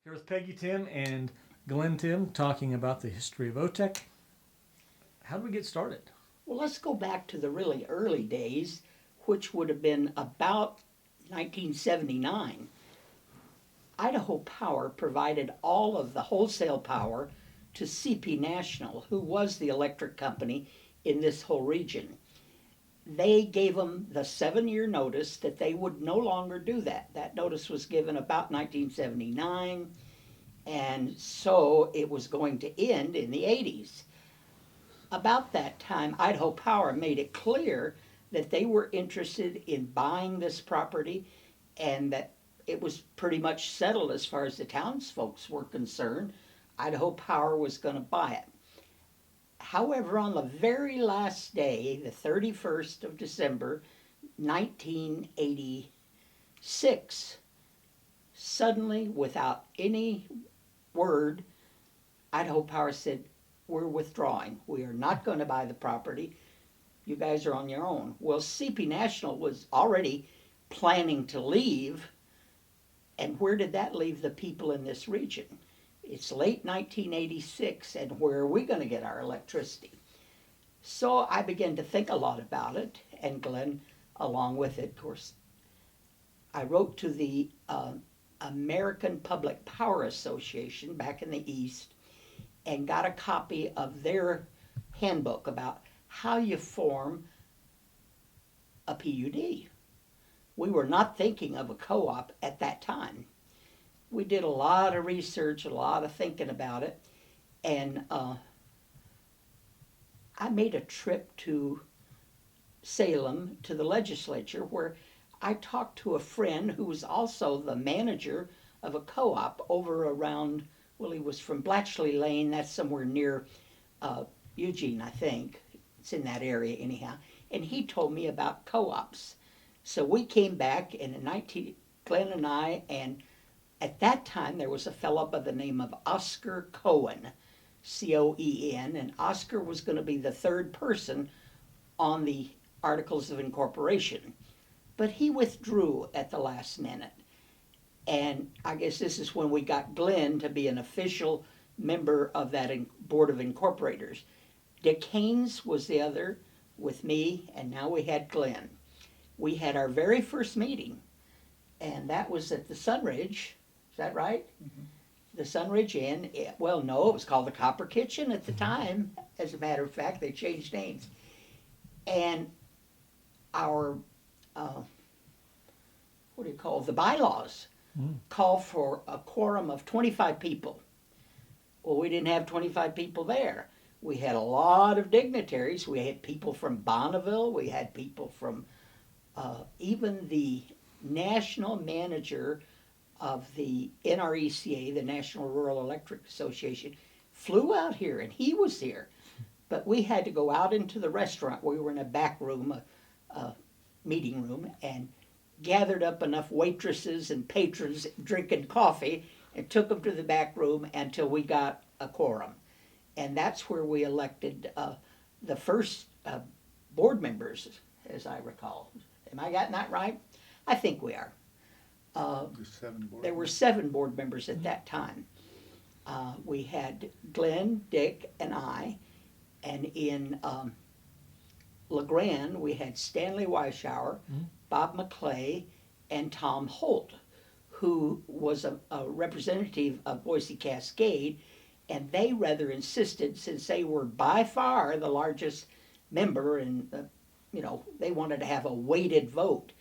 Here with Peggy Timm and Glenn Timm talking about the history of OTECC. How do we get started? Well, let's go back to the really early days, which would have been about 1979. Idaho Power provided all of the wholesale power to CP National, who was the electric company in this whole region. They gave them the 7 year notice that they would no longer do that. That notice was given about 1979, and so it was going to end in the 80s. About that time, Idaho Power made it clear that they were interested in buying this property and that it was pretty much settled as far as the townsfolk were concerned. Idaho Power was going to buy it. However, on the very last day, the 31st of December, 1986, suddenly, without any word, Idaho Power said, "We're withdrawing. We are not going to buy the property. You guys are on your own." Well, CP National was already planning to leave, and where did that leave the people in this region? It's late 1986, and where are we going to get our electricity? So I began to think a lot about it, and Glenn, along with it, of course. I wrote to the American Public Power Association back in the East and got a copy of their handbook about how you form a PUD. We were not thinking of a co-op at that time. We did a lot of research, a lot of thinking about it, and I made a trip to Salem to the legislature where I talked to a friend who was also the manager of a co-op over around, well, he was from Blatchley Lane, that's somewhere near Eugene, I think. It's in that area anyhow. And he told me about co-ops. So we came back, and in 19, Glenn and I, and at that time there was a fellow by the name of Oscar Cohen, Coen, and Oscar was going to be the third person on the Articles of Incorporation. But he withdrew at the last minute. And I guess this is when we got Glenn to be an official member of that Board of Incorporators. Dick Haynes was the other with me, and now we had Glenn. We had our very first meeting, and that was at the Sunridge. Is that right? Mm-hmm. The Sunridge Inn. Well, no, it was called the Copper Kitchen at the time. As a matter of fact, they changed names. And our, what do you call it, the bylaws call for a quorum of 25 people. Well, we didn't have 25 people there. We had a lot of dignitaries. We had people from Bonneville. We had people from even the national manager of the NRECA, the National Rural Electric Association, flew out here, and he was here. But we had to go out into the restaurant. We were in a back room, a meeting room, and gathered up enough waitresses and patrons drinking coffee and took them to the back room until we got a quorum. And that's where we elected the first board members, as I recall. Am I getting that right? I think we are. There were 7 board members at that time. We had Glenn, Dick, and I. And in LeGrand, we had Stanley Weishauer, Bob McClay, and Tom Holt, who was a representative of Boise Cascade. And they rather insisted, since they were by far the largest member, and they wanted to have a weighted vote.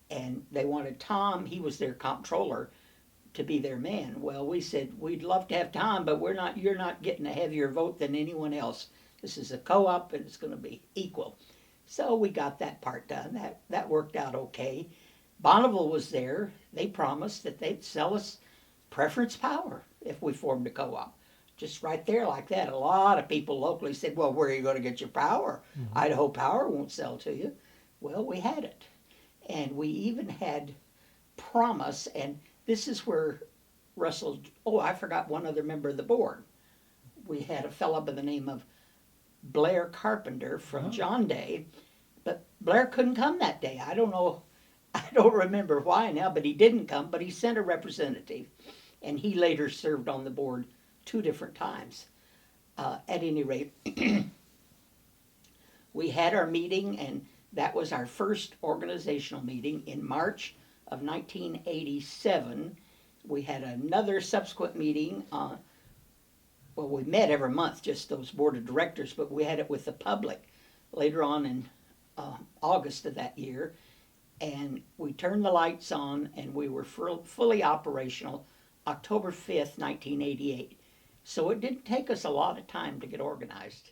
And they wanted Tom, he was their comptroller, to be their man. Well, we said, we'd love to have Tom, but you're not getting a heavier vote than anyone else. This is a co-op, and it's going to be equal. So we got that part done. That worked out okay. Bonneville was there. They promised that they'd sell us preference power if we formed a co-op. Just right there like that. A lot of people locally said, well, where are you going to get your power? Mm-hmm. Idaho Power won't sell to you. Well, we had it. And we even had promise, and this is where Russell, I forgot one other member of the board. We had a fellow by the name of Blair Carpenter from John Day, but Blair couldn't come that day. I don't remember why now, but he didn't come, but he sent a representative. and he later served on the board 2 different times. At any rate, we had our meeting, and that was our first organizational meeting in March of 1987. We had another subsequent meeting. Well, we met every month, just those board of directors, but we had it with the public later on in August of that year. And we turned the lights on, and we were fully operational October 5th, 1988. So it didn't take us a lot of time to get organized.